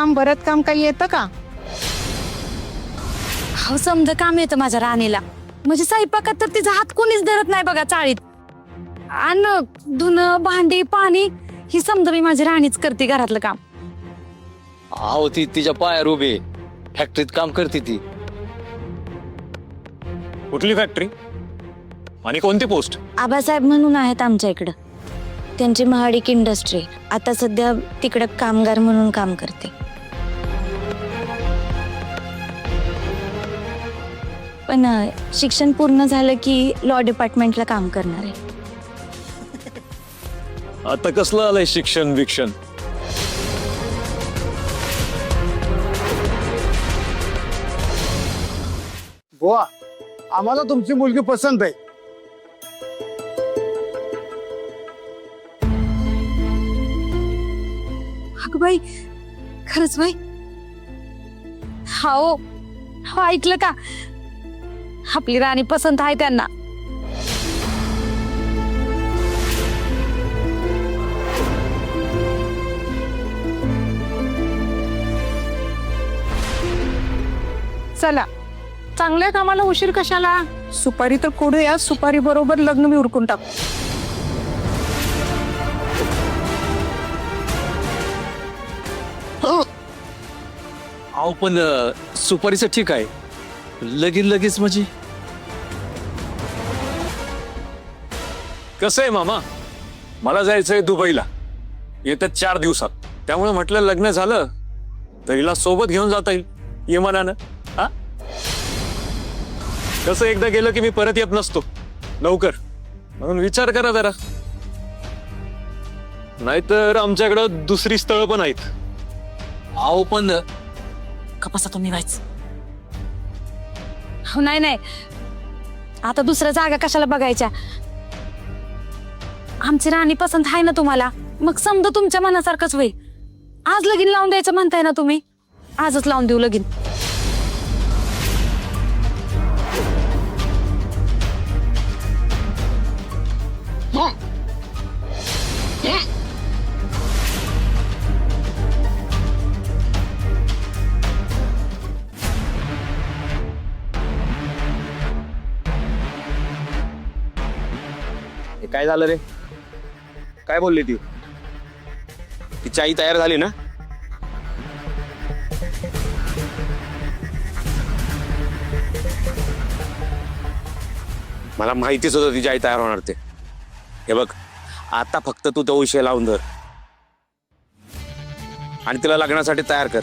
काम बरत काम काही येतं का? हो समजा काम येतं माझ्या राणीला. म्हणजे स्वयंपाकात तर तिचा हात कोणीच धरत नाही बघा चाळीत. अन्न धुणं भांडी पाणी ही समजा मी माझी राणीच करते घरातलं काम. अहो ती तिच्या पायावर उभी फॅक्टरीत काम करते ती. कुठली फॅक्टरी आणि कोणती पोस्ट? आबासाहेब म्हणून आहेत आमच्या इकडं. त्यांची महाडिक इंडस्ट्री. आता सध्या तिकडं कामगार म्हणून काम करते. पण शिक्षण पूर्ण झालं की लॉ डिपार्टमेंटला काम करणार आहे. आता कसलं आलंय शिक्षण विक्षण? बुवा, आम्हाला तुमची मुलगी पसंत आहे. अगं बाई, खरंच बाई? हो हो, ऐकलं का? आपली राणी पसंत आहे त्यांना. चला, चांगल्या कामाला उशीर कशाला? सुपारी तर कोडूया, सुपारी बरोबर लग्न मी उरकून टाकू. अहो पण सुपारीचं ठीक आहे, लगेच म्हणजे कसं आहे मामा, मला जायचंय दुबईला येत्या 4 दिवसात. त्यामुळे म्हटलं लग्न झालं तर हिला सोबत घेऊन जाता येईल विमानानं. हा कसं एकदा गेलं की मी परत येत नसतो लवकर, म्हणून विचार करा जरा. नाहीतर आमच्याकडं दुसरी स्थळं पण आहेत. अहो पण कपासा तुम्ही व्हायच. हो नाही नाही, आता दुसऱ्या जागा कशाला बघायच्या? आमची राणी पसंत आहे ना तुम्हाला, मग समजा तुमच्या मनासारखंच होईल. आज लगीन लावून द्यायचं म्हणताय ना तुम्ही, आजच लावून देऊ लगीन. हे काय झालं रे? काय बोलली ती? तिची आई तयार झाली ना? मला माहितीच होतं तिची आई तयार होणार ते. हे बघ, आता फक्त तू तो विषय लावून धर आणि तिला लग्नासाठी तयार कर.